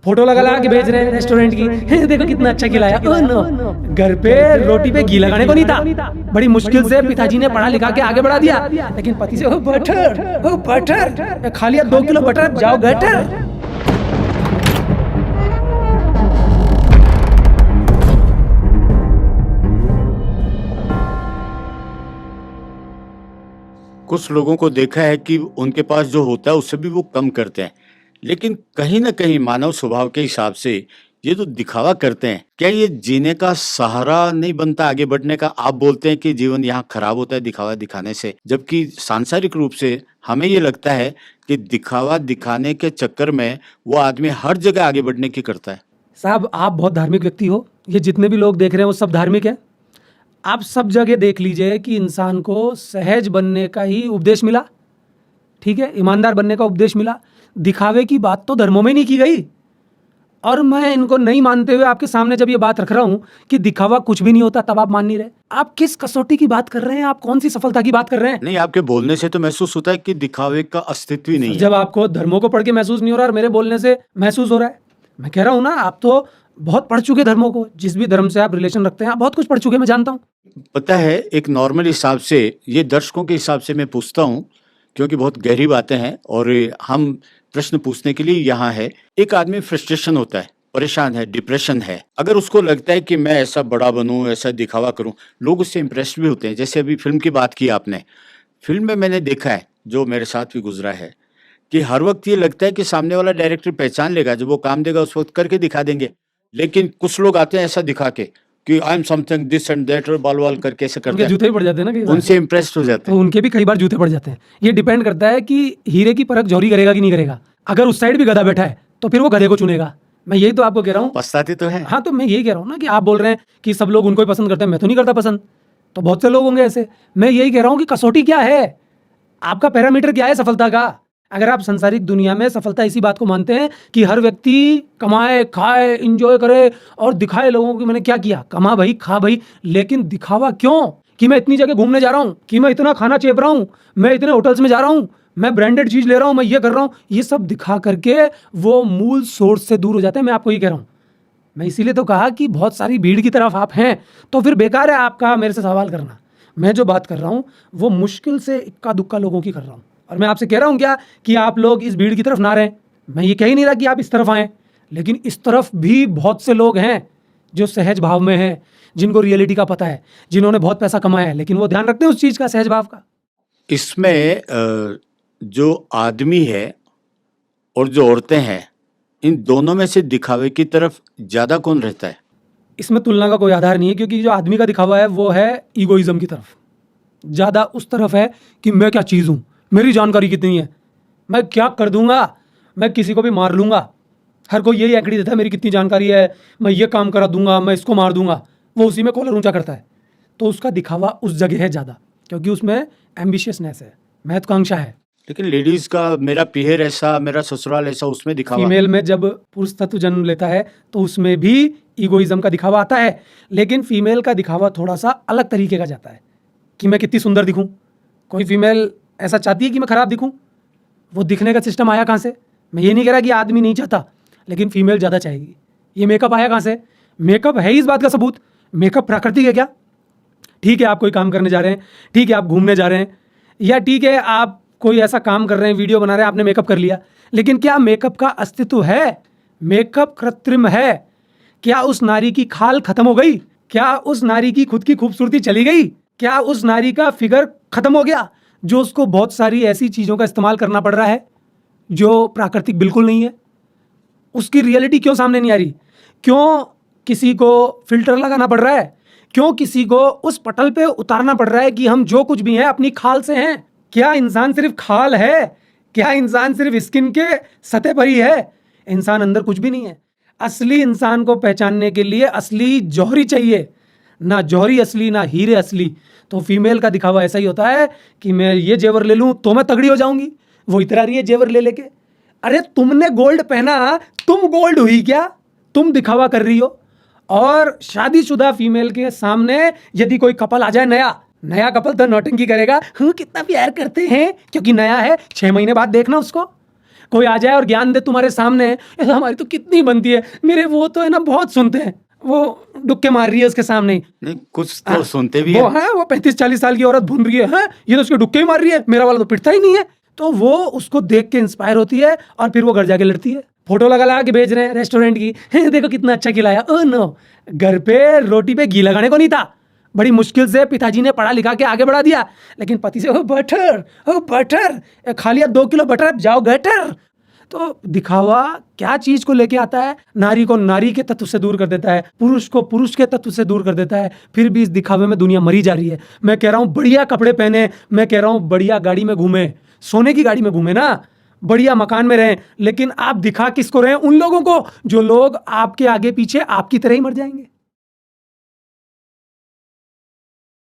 Photo लगा लगा के भेज रहे हैं रेस्टोरेंट की, देखो कितना अच्छा खिलाया। ओह नो, घर पे रोटी पे घी लगाने को नहीं था। बड़ी मुश्किल से पिताजी ने पढ़ा लिखा के आगे बढ़ा दिया, लेकिन पति से बटर खा लिया, 2 किलो बटर, जाओ गटर। कुछ लोगों को देखा है कि उनके पास जो होता है उससे भी वो कम करते हैं, लेकिन कहीं ना कहीं मानव स्वभाव के हिसाब से ये जो दिखावा करते हैं, क्या ये जीने का सहारा नहीं बनता आगे बढ़ने का? आप बोलते हैं कि जीवन यहाँ खराब होता है दिखावा दिखाने से, जबकि सांसारिक रूप से हमें ये लगता है कि दिखावा दिखाने के चक्कर में वो आदमी हर जगह आगे बढ़ने की करता है। साहब, आप बहुत धार्मिक व्यक्ति हो, ये जितने भी लोग देख रहे हैं वो सब धार्मिक है। आप सब जगह देख लीजिए कि इंसान को सहज बनने का ही उपदेश मिला, ठीक है, ईमानदार बनने का उपदेश मिला। दिखावे की बात तो धर्मों में नहीं की गई। और मैं इनको नहीं मानते हुए आपके सामने जब ये बात रख रहा हूं कि दिखावा कुछ भी नहीं होता, तब आप मान नहीं रहे। आप किस कसौटी की बात कर रहे हैं? आप कौन सी सफलता की बात कर रहे हैं? नहीं, आपके बोलने से तो महसूस होता है कि दिखावे का अस्तित्व ही नहीं है। जब आपको धर्मों को पढ़ के महसूस नहीं हो रहा और मेरे बोलने से महसूस हो रहा है, मैं कह रहा हूं ना, आप तो बहुत पढ़ चुके धर्मों को, जिस भी धर्म से आप रिलेशन रखते हैं, आप बहुत कुछ पढ़ चुके, मैं जानता हूँ। पता है, एक नॉर्मल हिसाब से, ये दर्शकों के हिसाब से मैं पूछता हूँ क्योंकि बहुत गहरी बातें हैं और हम प्रश्न पूछने के लिए यहाँ है। एक आदमी फ्रस्ट्रेशन होता है, परेशान है, डिप्रेशन है, अगर उसको लगता है कि मैं ऐसा बड़ा बनूं, ऐसा दिखावा करूं, लोग उससे इम्प्रेस्ड भी होते हैं। जैसे अभी फिल्म की बात की आपने, फिल्म में मैंने देखा है, जो मेरे साथ भी गुजरा है, कि हर वक्त ये लगता है कि सामने वाला डायरेक्टर पहचान लेगा, जब वो काम देगा उस वक्त करके दिखा देंगे। लेकिन कुछ लोग आते हैं ऐसा दिखा के कि I am something this and that, और बाल बाल करके ऐसे करते हैं, जूते भी पड़ जाते हैं ना कई बार, उनसे इम्प्रेस्ड हो जाते तो हैं। उनके भी कई बार जूते पड़ जाते हैं। ये डिपेंड करता है कि हीरे की परख जौहरी करेगा कि नहीं करेगा। अगर उस साइड भी गधा बैठा है तो फिर वो गधे को चुनेगा। मैं यही तो आपको कह रहा हूँ। पछताते तो है। हाँ, तो मैं यही कह रहा हूँ ना कि आप बोल रहे हैं कि सब लोग उनको ही पसंद करते हैं, मैं तो नहीं करता पसंद, तो बहुत से लोग होंगे ऐसे। मैं यही कह रहा हूँ कि कसौटी क्या है, आपका पैरामीटर क्या है सफलता का? अगर आप संसारिक दुनिया में सफलता इसी बात को मानते हैं कि हर व्यक्ति कमाए, खाए, इंजॉय करे और दिखाए लोगों को मैंने क्या किया, कमा भाई, खा भाई, लेकिन दिखावा क्यों? कि मैं इतनी जगह घूमने जा रहा हूँ, कि मैं इतना खाना चेप रहा हूँ, मैं इतने होटल्स में जा रहा हूँ, मैं ब्रांडेड चीज ले रहा हूँ, मैं ये कर रहा हूँ, ये सब दिखा करके वो मूल सोर्स से दूर हो जाते हैं। मैं आपको ये कह रहा हूँ। मैं इसीलिए तो कहा कि बहुत सारी भीड़ की तरफ आप हैं, तो फिर बेकार है आपका मेरे से सवाल करना। मैं जो बात कर रहा हूँ वो मुश्किल से इक्का दुक्का लोगों की कर रहा हूँ, और मैं आपसे कह रहा हूँ क्या कि आप लोग इस भीड़ की तरफ ना रहें। मैं ये कह ही नहीं रहा कि आप इस तरफ आएँ, लेकिन इस तरफ भी बहुत से लोग हैं जो सहज भाव में हैं, जिनको रियलिटी का पता है, जिन्होंने बहुत पैसा कमाया है, लेकिन वो ध्यान रखते हैं उस चीज़ का, सहज भाव का। इसमें जो आदमी है और जो औरतें हैं, इन दोनों में से दिखावे की तरफ ज़्यादा कौन रहता है? इसमें तुलना का कोई आधार नहीं है, क्योंकि जो आदमी का दिखावा है वो है ईगोइज्म की तरफ, ज़्यादा उस तरफ है कि मैं क्या चीज़ हूँ, मेरी जानकारी कितनी है, मैं क्या कर दूंगा, मैं किसी को भी मार लूंगा। हर कोई यही आंकड़ी देता है, मेरी कितनी जानकारी है, मैं ये काम करा दूंगा, मैं इसको मार दूंगा। वो उसी में कॉलर ऊंचा करता है, तो उसका दिखावा उस जगह है ज़्यादा, क्योंकि उसमें एम्बिशियसनेस है, महत्वाकांक्षा है। लेकिन लेडीज का मेरा पीहर ऐसा, मेरा ससुराल ऐसा, उसमें दिखावा। फीमेल में जब पुरुष तत्व जन्म लेता है तो उसमें भी ईगोइज्म का दिखावा आता है, लेकिन फीमेल का दिखावा थोड़ा सा अलग तरीके का जाता है कि मैं कितनी सुंदर दिखूं। कोई फीमेल ऐसा चाहती है कि मैं खराब दिखूं, वो दिखने का सिस्टम आया कहाँ से? मैं ये नहीं कह रहा कि आदमी नहीं चाहता, लेकिन फीमेल ज़्यादा चाहेगी। ये मेकअप आया कहाँ से? मेकअप है इस बात का सबूत, मेकअप प्राकृतिक है क्या? ठीक है, आप कोई काम करने जा रहे हैं, ठीक है आप घूमने जा रहे हैं, या ठीक है आप कोई ऐसा काम कर रहे हैं, वीडियो बना रहे हैं, आपने मेकअप कर लिया, लेकिन क्या मेकअप का अस्तित्व है? मेकअप कृत्रिम है क्या? उस नारी की खाल खत्म हो गई क्या? उस नारी की खुद की खूबसूरती चली गई क्या? उस नारी का फिगर खत्म हो गया जो उसको बहुत सारी ऐसी चीज़ों का इस्तेमाल करना पड़ रहा है जो प्राकृतिक बिल्कुल नहीं है? उसकी रियलिटी क्यों सामने नहीं आ रही? क्यों किसी को फिल्टर लगाना पड़ रहा है? क्यों किसी को उस पटल पे उतारना पड़ रहा है कि हम जो कुछ भी हैं अपनी खाल से हैं? क्या इंसान सिर्फ खाल है? क्या इंसान सिर्फ स्किन के सतह पर ही है? इंसान अंदर कुछ भी नहीं है। असली इंसान को पहचानने के लिए असली जौहरी चाहिए, ना जौहरी असली, ना हीरे असली। तो फीमेल का दिखावा ऐसा ही होता है कि मैं ये जेवर ले लूं तो मैं तगड़ी हो जाऊंगी, वो इतरा रही है जेवर ले लेके। अरे तुमने गोल्ड पहना, तुम गोल्ड हुई क्या? तुम दिखावा कर रही हो। और शादीशुदा फीमेल के सामने यदि कोई कपल आ जाए, नया कपल, तो नौटंकी करेगा, कितना प्यार करते हैं क्योंकि नया है, 6 महीने बाद देखना उसको। कोई आ जाए और ज्ञान दे तुम्हारे सामने, ये तो हमारी तो कितनी बनती है, मेरे वो तो है ना बहुत सुनते हैं, वो डुक्के मार रही है उसके सामने ही। नहीं, कुछ तो सुनते भी वो हैं। है, वो 35-40 साल की औरत भून रही है, ये तो उसके डुक्के ही मार रही है, मेरा वाला तो पिटता ही नहीं है। तो वो उसको देख के इंस्पायर होती है और फिर वो घर जाके लड़ती है। फोटो लगा के भेज रहे हैं रेस्टोरेंट की, देखो कितना अच्छा खिलाया। ओह नो, घर पे रोटी पे घी लगाने को नहीं था, बड़ी मुश्किल से पिताजी ने पढ़ा लिखा के आगे बढ़ा दिया, लेकिन पति से ओ बटर खा लिया 2 किलो बटर, जाओ गटर। तो दिखावा क्या चीज को लेके आता है, नारी को नारी के तत्व से दूर कर देता है, पुरुष को पुरुष के तत्व से दूर कर देता है। फिर भी इस दिखावे में दुनिया मरी जा रही है। मैं कह रहा हूं बढ़िया कपड़े पहने, मैं कह रहा हूं बढ़िया गाड़ी में घूमे, सोने की गाड़ी में घूमे ना, बढ़िया मकान में रहें, लेकिन आप दिखा किसको रहे हैं? उन लोगों को जो लोग आपके आगे पीछे आपकी तरह ही मर जाएंगे।